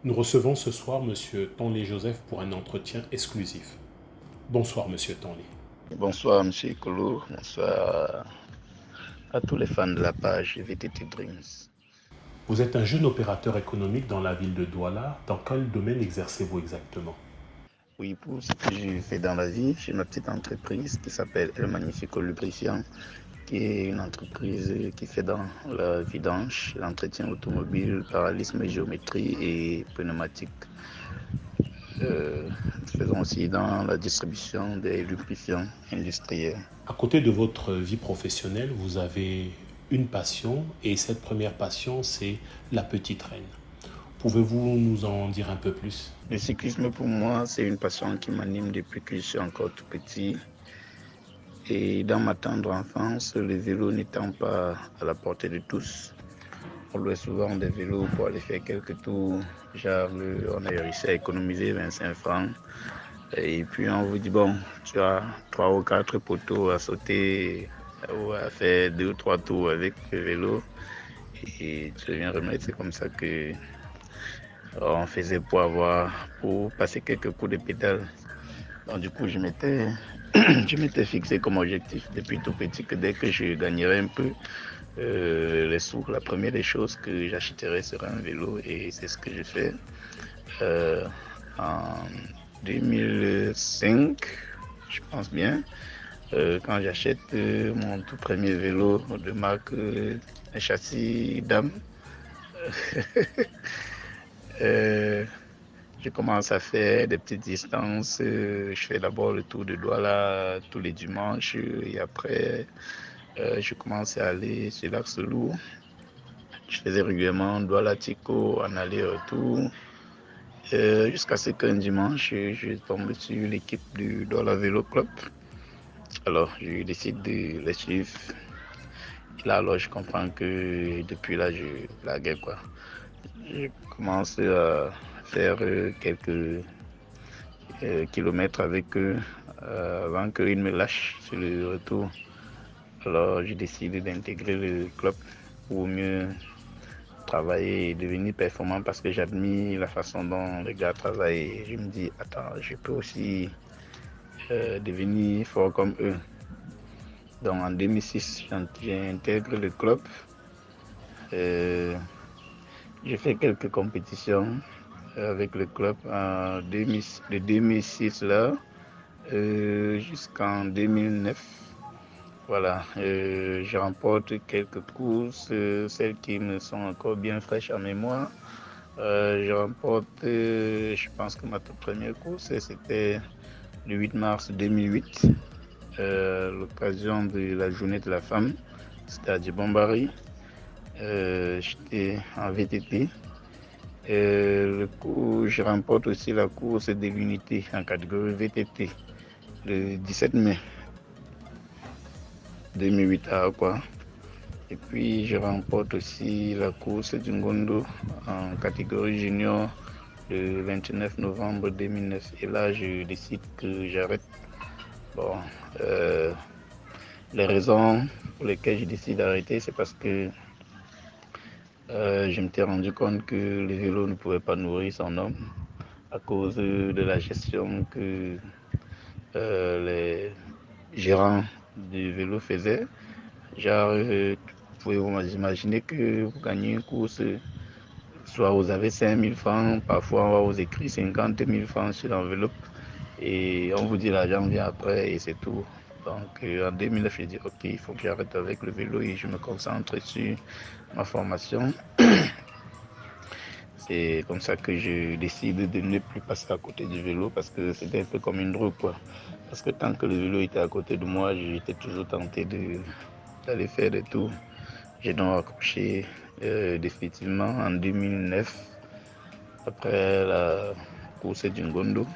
Nous recevons ce soir Monsieur Tanley Joseph pour un entretien exclusif. Bonsoir Monsieur Tanley. Bonsoir, Monsieur Kolo. Bonsoir à tous les fans de la page VTT Dreams. Vous êtes un jeune opérateur économique dans la ville de Douala. Dans quel domaine exercez-vous exactement? Oui, pour ce que j'ai fait dans la vie, j'ai ma petite entreprise qui s'appelle El Magnifico Lubrifiant, qui est une entreprise qui fait dans la vidange, l'entretien automobile, paralysme, géométrie et pneumatique. Nous faisons aussi dans la distribution des lubrifiants industriels. À côté de votre vie professionnelle, vous avez une passion et cette première passion, c'est la petite reine. Pouvez-vous nous en dire un peu plus? Le cyclisme pour moi, c'est une passion qui m'anime depuis que je suis encore tout petit. Et dans ma tendre enfance, le vélo n'étant pas à la portée de tous, on louait souvent des vélos pour aller faire quelques tours. Genre, on a réussi à économiser 25 francs. Et puis on vous dit, bon, tu as 3 ou 4 poteaux à sauter ou à faire 2 ou 3 tours avec le vélo. Et tu deviens remettre. C'est comme ça que on faisait pour passer quelques coups de pédale. Donc du coup, je m'étais fixé comme objectif depuis tout petit que dès que je gagnerais un peu les sous, la première des choses que j'achèterais serait un vélo et c'est ce que j'ai fait. En 2005, je pense bien, quand j'achète mon tout premier vélo de marque un châssis dame. Je commence à faire des petites distances. Je fais d'abord le tour de Douala tous les dimanches et après, je commence à aller sur l'axe lourd. Je faisais régulièrement Douala-Tico en aller-retour jusqu'à ce qu'un dimanche, je tombe sur l'équipe du Douala Vélo Club. Alors, je décide de les suivre. Et là, alors, je comprends que depuis là, je blaguais quoi. Je commence à faire quelques kilomètres avec eux avant qu'ils me lâchent sur le retour. Alors j'ai décidé d'intégrer le club pour mieux travailler et devenir performant parce que j'admire la façon dont les gars travaillent. Et je me dis, attends, je peux aussi devenir fort comme eux. Donc en 2006, j'intègre le club. J'ai fait quelques compétitions avec le club de 2006 là jusqu'en 2009. Voilà, je remporte quelques courses, celles qui me sont encore bien fraîches en mémoire. Je remporte, je pense que ma toute première course, c'était le 8 mars 2008, l'occasion de la journée de la femme, c'était à Djibouti. J'étais en VTT. Je remporte aussi la course de l'unité en catégorie VTT le 17 mai 2008 à Aqua. Et puis je remporte aussi la course du Ngondo en catégorie junior le 29 novembre 2009. Et là, je décide que j'arrête. Bon, les raisons pour lesquelles je décide d'arrêter, c'est parce que je m'étais rendu compte que le vélo ne pouvait pas nourrir son homme à cause de la gestion que les gérants du vélo faisaient. Genre, vous pouvez vous imaginer que vous gagnez une course, soit vous avez 5 000 francs, parfois on va vous écrire 50 000 francs sur l'enveloppe et on vous dit l'argent vient après et c'est tout. Donc en 2009, j'ai dit ok, il faut que j'arrête avec le vélo et je me concentre sur ma formation. C'est comme ça que je décide de ne plus passer à côté du vélo parce que c'était un peu comme une drogue quoi. Parce que tant que le vélo était à côté de moi, j'étais toujours tenté d'aller faire des tours. J'ai donc accroché définitivement en 2009 après la course du Ngondo.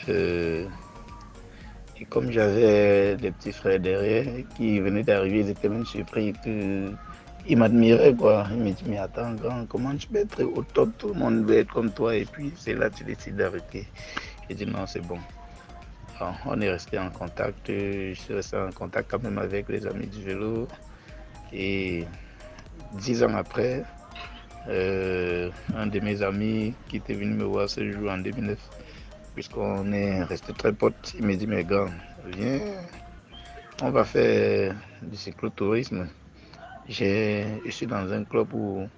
Et comme j'avais des petits frères derrière qui venaient d'arriver, ils étaient même surpris qu'ils m'admiraient quoi. Ils me disaient mais attends grand, comment tu peux être au top, tout le monde veut être comme toi et puis c'est là que tu décides d'arrêter. J'ai dit non c'est bon. Alors, on est resté en contact, je suis resté en contact quand même avec les amis du vélo et 10 ans après, un de mes amis qui était venu me voir ce jour en 2009, puisqu'on est resté très potes. Il m'a dit, mais gars, viens, on va faire du cyclotourisme. Je suis dans un club où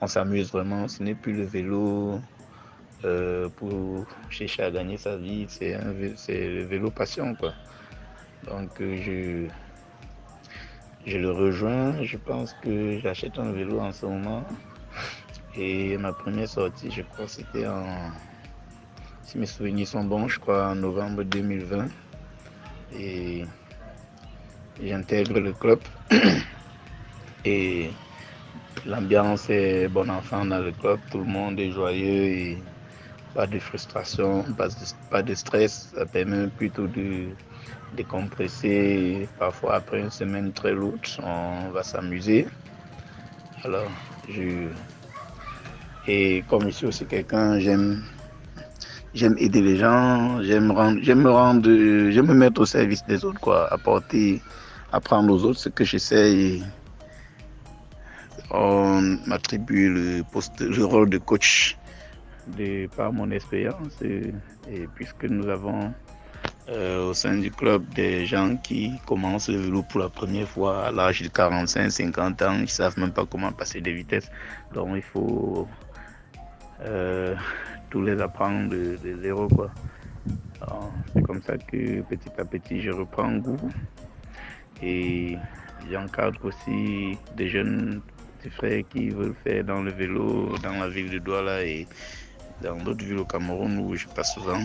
on s'amuse vraiment. Ce n'est plus le vélo pour chercher à gagner sa vie, c'est le vélo passion, quoi. Donc, je le rejoins. Je pense que j'achète un vélo en ce moment. Et ma première sortie, je crois, c'était si mes souvenirs sont bons, je crois en novembre 2020. Et j'intègre le club. Et l'ambiance est bon enfant dans le club. Tout le monde est joyeux et pas de frustration, pas de stress. Ça permet plutôt de décompresser. Parfois, après une semaine très lourde, on va s'amuser. Alors, et comme je suis aussi quelqu'un, j'aime aider les gens, j'aime me mettre au service des autres, quoi, apprendre aux autres ce que je sais. Et on m'attribue le rôle de coach par mon expérience. Et puisque nous avons au sein du club des gens qui commencent le vélo pour la première fois à l'âge de 45-50 ans, ils ne savent même pas comment passer des vitesses. Donc il faut tout les apprendre de zéro, quoi. C'est comme ça que petit à petit je reprends goût et j'encadre aussi des jeunes petits frères qui veulent faire dans le vélo dans la ville de Douala et dans d'autres villes au Cameroun où je passe souvent.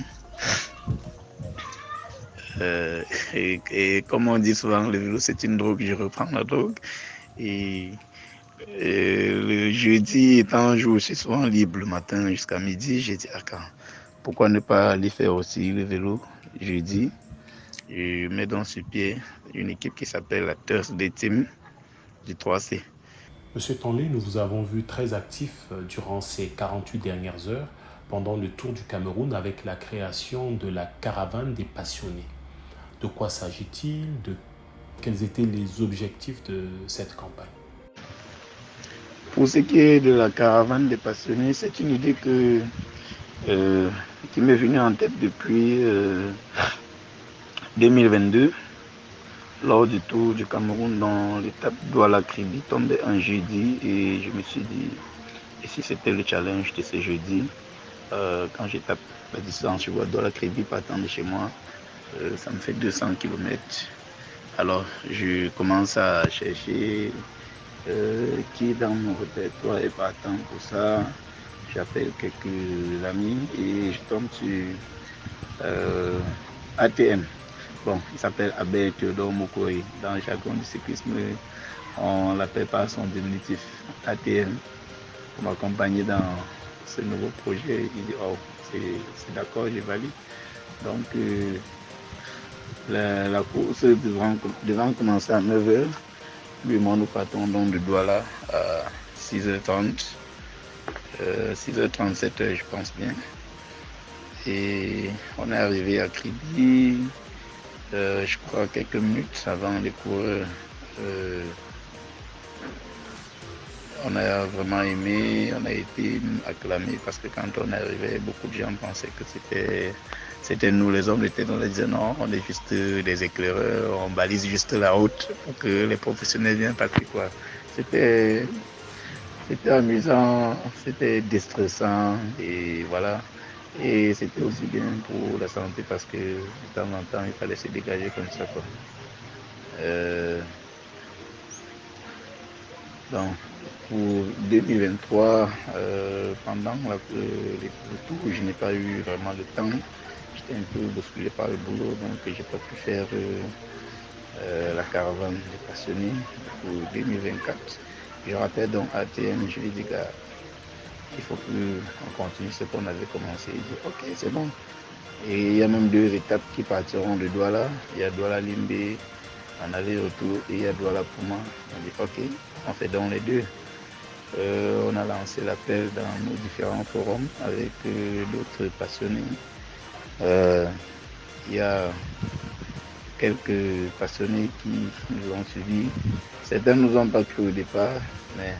Et comme on dit souvent, le vélo c'est une drogue, je reprends la drogue. Et le jeudi étant un jour, je suis souvent libre le matin jusqu'à midi. J'ai dit, pourquoi ne pas aller faire aussi le vélo jeudi? Je mets donc sur pied une équipe qui s'appelle la Thursday Team du 3C. Monsieur Tonlé, nous vous avons vu très actif durant ces 48 dernières heures pendant le tour du Cameroun avec la création de la caravane des passionnés. De quoi s'agit-il? Quels étaient les objectifs de cette campagne? Pour ce qui est de la caravane des passionnés, c'est une idée qui m'est venue en tête depuis 2022, lors du Tour du Cameroun, dans l'étape Douala-Kribi, tombait un jeudi et je me suis dit, et si c'était le challenge de ce jeudi, quand j'étape la distance, je vois Douala-Kribi partant de chez moi, ça me fait 200 km. Alors je commence à chercher qui dans mon répertoire est partant pour ça. J'appelle quelques amis et je tombe sur ATM. Bon, il s'appelle Abel Théodore Mokoy. Dans le jargon du cyclisme, on l'appelle par son diminutif ATM pour m'accompagner dans ce nouveau projet. Il dit, oh, c'est d'accord, j'ai valide. Donc, la course devant commencer à 9h. Lui et moi, nous partons donc de Douala à 6h30, 6h37, je pense bien. Et on est arrivé à Kribi, je crois, quelques minutes avant les coureurs. On a vraiment aimé, on a été acclamé parce que quand on est arrivé, beaucoup de gens pensaient que c'était nous les hommes, on leur disait non, on est juste des éclaireurs, on balise juste la route pour que les professionnels viennent passer, quoi. C'était amusant, c'était déstressant et voilà. Et c'était aussi bien pour la santé parce que de temps en temps, il fallait se dégager comme ça, quoi. Donc, pour 2023, pendant le tour, je n'ai pas eu vraiment le temps. J'étais un peu bousculé par le boulot, donc je n'ai pas pu faire la caravane des passionnés pour 2024. Je rappelle donc ATM, je lui dis, gars, il faut qu'on continue ce qu'on avait commencé. Il dit, ok, c'est bon. Et il y a même 2 étapes qui partiront de Douala. Il y a Douala-Limbé en aller-retour et il y a Douala-Pouma. On dit, ok, on fait donc les 2. On a lancé l'appel dans nos différents forums avec d'autres passionnés. Il y a quelques passionnés qui nous ont suivis. Certains ne nous ont pas cru au départ, mais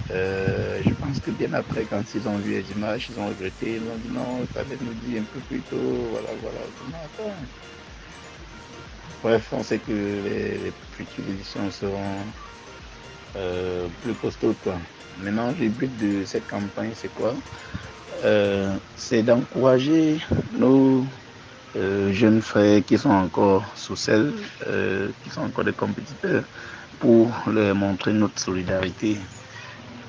Je pense que bien après, quand ils ont vu les images, ils ont regretté, ils ont dit non, il fallait nous dire un peu plus tôt, voilà, voilà. Attends. Bref, on sait que les futures éditions seront plus costaudes, quoi. Maintenant, le but de cette campagne, c'est quoi? C'est d'encourager nos jeunes frères qui sont encore sous selle, qui sont encore des compétiteurs, pour leur montrer notre solidarité.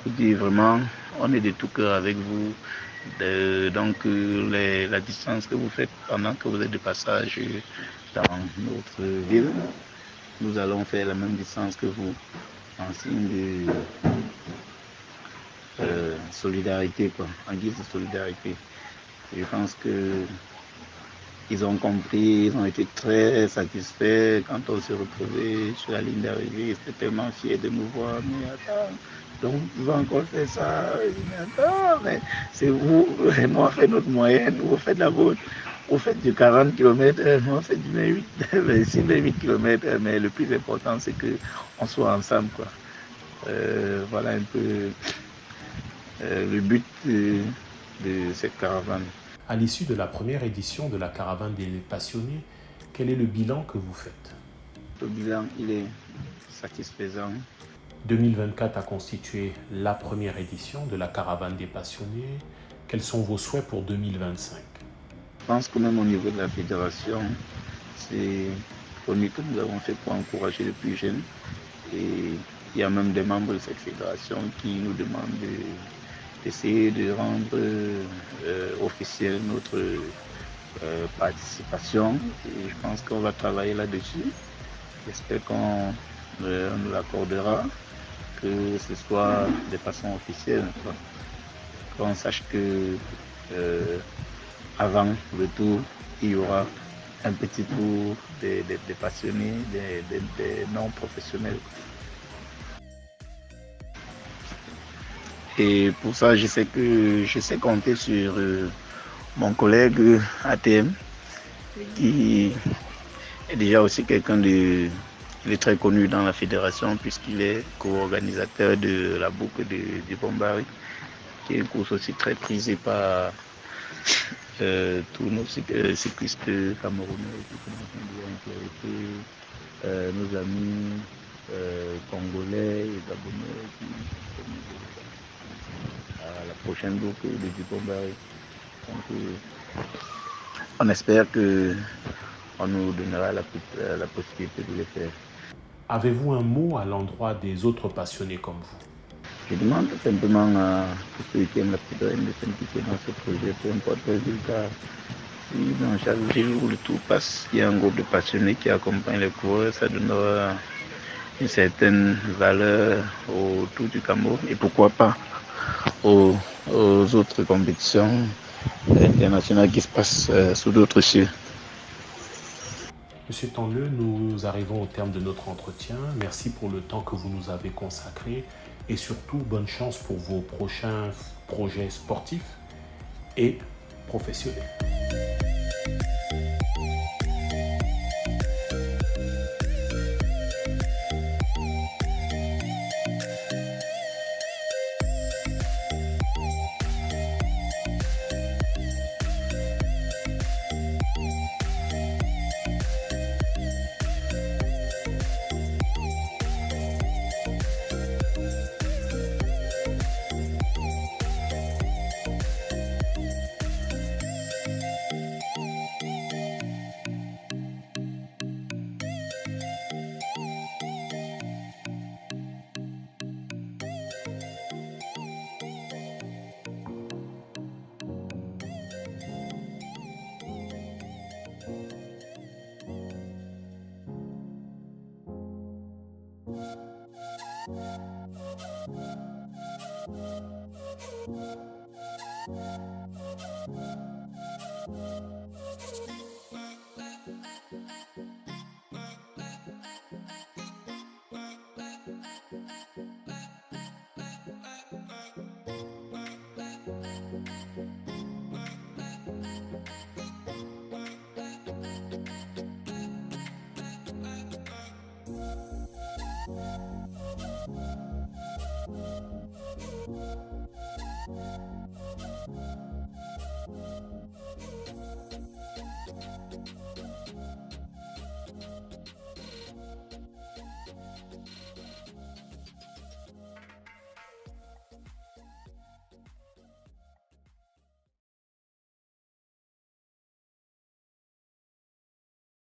Pour dire vraiment, on est de tout cœur avec vous. Donc, la distance que vous faites pendant que vous êtes de passage dans notre ville, nous allons faire la même distance que vous en signe de solidarité, quoi, en guise de solidarité. Je pense que ils ont compris, ils ont été très satisfaits quand on s'est retrouvés sur la ligne d'arrivée. Ils étaient tellement fiers de nous voir. Mais attends, donc vous pouvez encore faire ça. Mais attends, mais c'est vous, nous on fait notre moyenne, vous faites la vôtre. Vous faites du 40 km, nous on fait du 28, 26, 28 km, mais le plus important c'est qu'on soit ensemble, quoi. Voilà un peu le but de cette caravane. À l'issue de la première édition de la Caravane des Passionnés, quel est le bilan que vous faites? Le bilan, il est satisfaisant. 2024 a constitué la première édition de la Caravane des Passionnés. Quels sont vos souhaits pour 2025? Je pense que même au niveau de la fédération, c'est au mieux que nous avons fait pour encourager les plus jeunes. Et il y a même des membres de cette fédération qui nous demandent d'essayer de rendre officielle notre participation. Et je pense qu'on va travailler là-dessus. J'espère qu'on nous l'accordera, que ce soit de façon officielle, qu'on sache que avant le tour, il y aura un petit tour des passionnés, des non-professionnels. Et pour ça, je sais compter sur mon collègue ATM, qui est déjà aussi quelqu'un de... Il est très connu dans la fédération puisqu'il est co-organisateur de la boucle du Bombari, qui est une course aussi très prisée par tous nos cyclistes camerounais qui commencent à été nos amis congolais et gabonais qui à la prochaine boucle de Dubombari. Donc, on espère que on nous donnera la possibilité de le faire. Avez-vous un mot à l'endroit des autres passionnés comme vous? Je demande simplement à tous ceux qui aiment la pédale de s'impliquer dans ce projet, peu importe le résultat. Si dans chaque ville où le tour passe, il y a un groupe de passionnés qui accompagne les coureurs, ça donnera une certaine valeur au Tour du Cameroun et pourquoi pas aux autres compétitions internationales qui se passent sous d'autres cieux. Monsieur Tanleu, nous arrivons au terme de notre entretien. Merci pour le temps que vous nous avez consacré et surtout bonne chance pour vos prochains projets sportifs et professionnels.